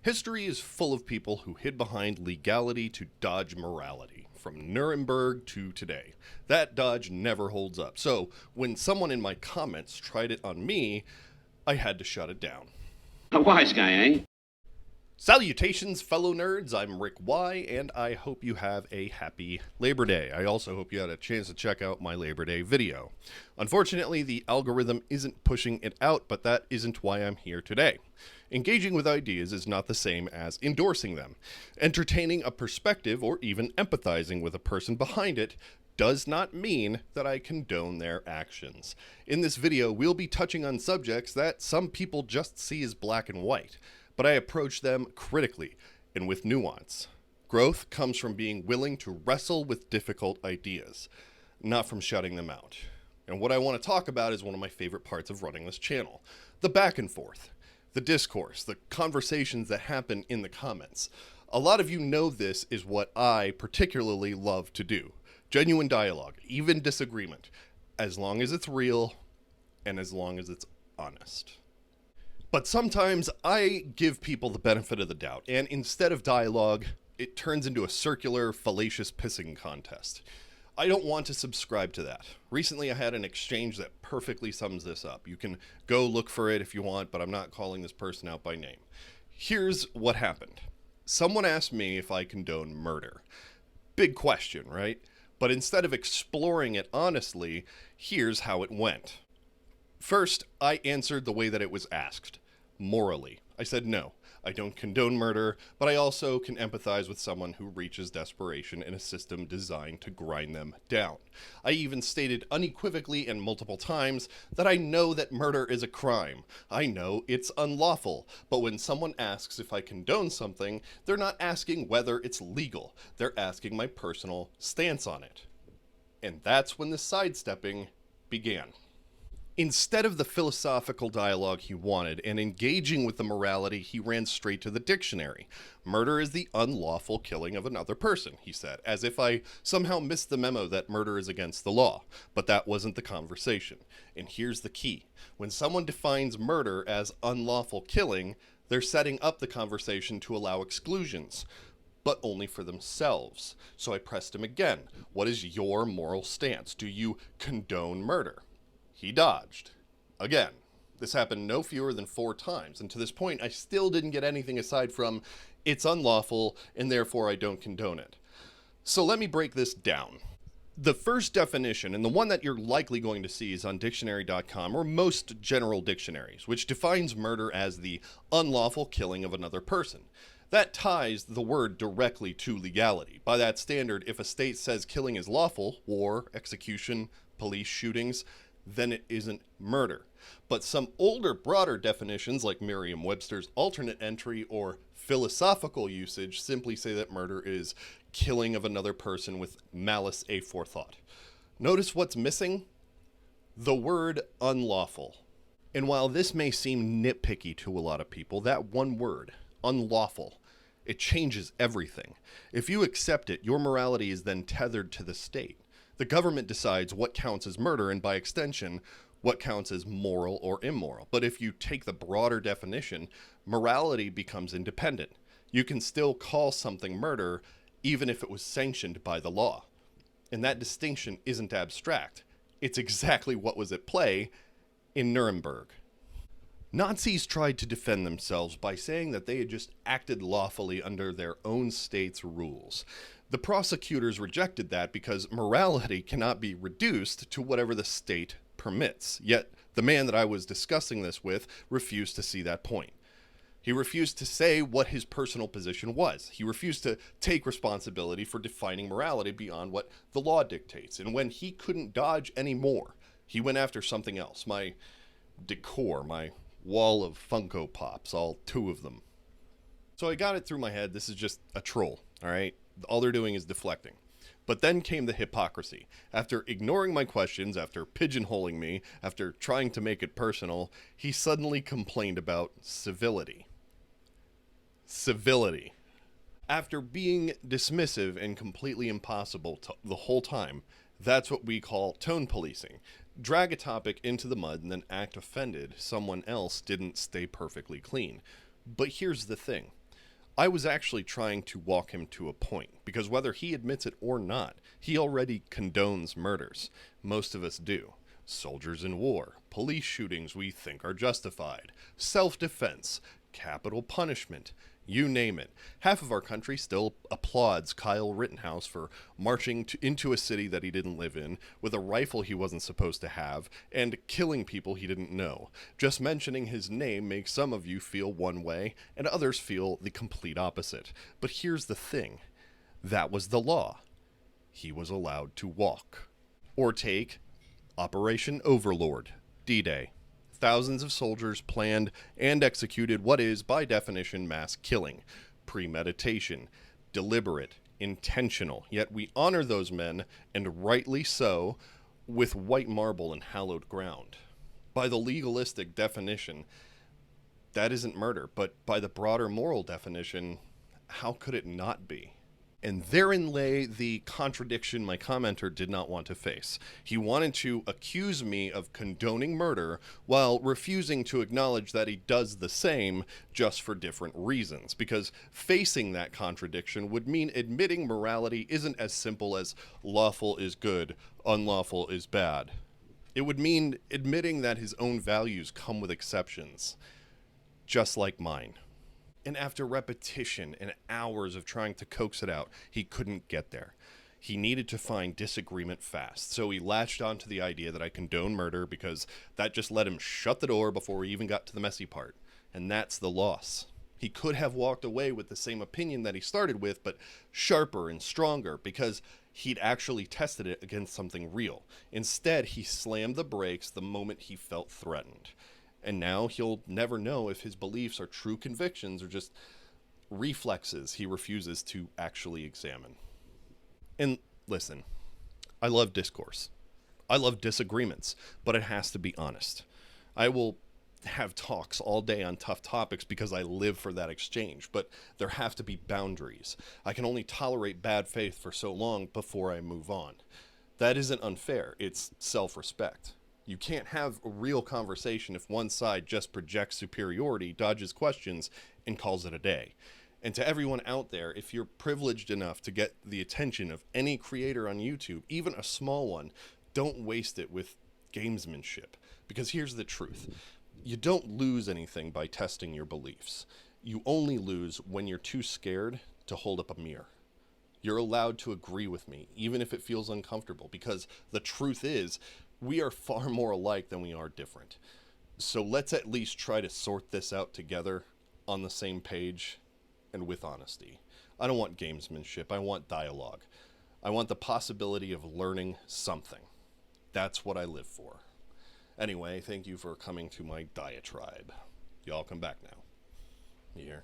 History is full of people who hid behind legality to dodge morality, from Nuremberg to today. That dodge never holds up. So when someone in my comments tried it on me, I had to shut it down. A wise guy, eh? Salutations, fellow nerds. I'm Rick Y, and I hope you have a happy Labor Day. I also hope you had a chance to check out my Labor Day video. Unfortunately, the algorithm isn't pushing it out, but that isn't why I'm here today. Engaging with ideas is not the same as endorsing them. Entertaining a perspective or even empathizing with a person behind it does not mean that I condone their actions. In this video, we'll be touching on subjects that some people just see as black and white, but I approach them critically and with nuance. Growth comes from being willing to wrestle with difficult ideas, not from shutting them out. And what I want to talk about is one of my favorite parts of running this channel: the back and forth, the discourse, the conversations that happen in the comments. A lot of you know this is what I particularly love to do. Genuine dialogue, even disagreement, as long as it's real and as long as it's honest. But sometimes I give people the benefit of the doubt, and instead of dialogue, it turns into a circular, fallacious pissing contest. I don't want to subscribe to that. Recently I had an exchange that perfectly sums this up. You can go look for it if you want, but I'm not calling this person out by name. Here's what happened. Someone asked me if I condone murder. Big question, right? But instead of exploring it honestly, here's how it went. First, I answered the way that it was asked. Morally. I said no, I don't condone murder, but I also can empathize with someone who reaches desperation in a system designed to grind them down. I even stated unequivocally and multiple times that I know that murder is a crime. I know it's unlawful, but when someone asks if I condone something, they're not asking whether it's legal. They're asking my personal stance on it. And that's when the sidestepping began. Instead of the philosophical dialogue he wanted and engaging with the morality, he ran straight to the dictionary. Murder is the unlawful killing of another person, he said, as if I somehow missed the memo that murder is against the law. But that wasn't the conversation. And here's the key. When someone defines murder as unlawful killing, they're setting up the conversation to allow exclusions, but only for themselves. So I pressed him again. What is your moral stance? Do you condone murder? He dodged. Again. This happened no fewer than 4 times, and to this point I still didn't get anything aside from it's unlawful and therefore I don't condone it. So let me break this down. The first definition, and the one that you're likely going to see, is on dictionary.com or most general dictionaries, which defines murder as the unlawful killing of another person. That ties the word directly to legality. By that standard, if a state says killing is lawful, war, execution, police shootings, then it isn't murder. But some older, broader definitions like Merriam-Webster's alternate entry or philosophical usage simply say that murder is killing of another person with malice aforethought. Notice what's missing? The word unlawful. And while this may seem nitpicky to a lot of people, that one word, unlawful, it changes everything. If you accept it, your morality is then tethered to the state. The government decides what counts as murder and, by extension, what counts as moral or immoral. But if you take the broader definition, morality becomes independent. You can still call something murder even if it was sanctioned by the law. And that distinction isn't abstract. It's exactly what was at play in Nuremberg. Nazis tried to defend themselves by saying that they had just acted lawfully under their own state's rules. The prosecutors rejected that because morality cannot be reduced to whatever the state permits. Yet the man that I was discussing this with refused to see that point. He refused to say what his personal position was. He refused to take responsibility for defining morality beyond what the law dictates. And when he couldn't dodge anymore, he went after something else. My decor, my wall of Funko Pops, all 2 of them. So I got it through my head, this is just a troll, all right? All they're doing is deflecting. But then came the hypocrisy. After ignoring my questions, after pigeonholing me, after trying to make it personal, he suddenly complained about civility. Civility. After being dismissive and completely impossible the whole time, that's what we call tone policing. Drag a topic into the mud and then act offended someone else didn't stay perfectly clean. But here's the thing. I was actually trying to walk him to a point, because whether he admits it or not, he already condones murders. Most of us do. Soldiers in war, police shootings we think are justified, self-defense, capital punishment, you name it. Half of our country still applauds Kyle Rittenhouse for marching into a city that he didn't live in, with a rifle he wasn't supposed to have, and killing people he didn't know. Just mentioning his name makes some of you feel one way, and others feel the complete opposite. But here's the thing. That was the law. He was allowed to walk. Or take Operation Overlord, D-Day. Thousands of soldiers planned and executed what is, by definition, mass killing. Premeditation, deliberate, intentional. Yet we honor those men, and rightly so, with white marble and hallowed ground. By the legalistic definition, that isn't murder, but by the broader moral definition, how could it not be? And therein lay the contradiction my commenter did not want to face. He wanted to accuse me of condoning murder while refusing to acknowledge that he does the same, just for different reasons. Because facing that contradiction would mean admitting morality isn't as simple as lawful is good, unlawful is bad. It would mean admitting that his own values come with exceptions, just like mine. And after repetition and hours of trying to coax it out, he couldn't get there. He needed to find disagreement fast, so he latched onto the idea that I condone murder because that just let him shut the door before he even got to the messy part. And that's the loss. He could have walked away with the same opinion that he started with, but sharper and stronger, because he'd actually tested it against something real. Instead, he slammed the brakes the moment he felt threatened. And now he'll never know if his beliefs are true convictions or just reflexes he refuses to actually examine. And listen, I love discourse. I love disagreements, but it has to be honest. I will have talks all day on tough topics because I live for that exchange, but there have to be boundaries. I can only tolerate bad faith for so long before I move on. That isn't unfair. It's self-respect. You can't have a real conversation if one side just projects superiority, dodges questions, and calls it a day. And to everyone out there, if you're privileged enough to get the attention of any creator on YouTube, even a small one, don't waste it with gamesmanship. Because here's the truth. You don't lose anything by testing your beliefs. You only lose when you're too scared to hold up a mirror. You're allowed to agree with me, even if it feels uncomfortable, because the truth is, we are far more alike than we are different. So let's at least try to sort this out together on the same page and with honesty. I don't want gamesmanship. I want dialogue. I want the possibility of learning something. That's what I live for. Anyway, thank you for coming to my diatribe. Y'all come back now. You hear?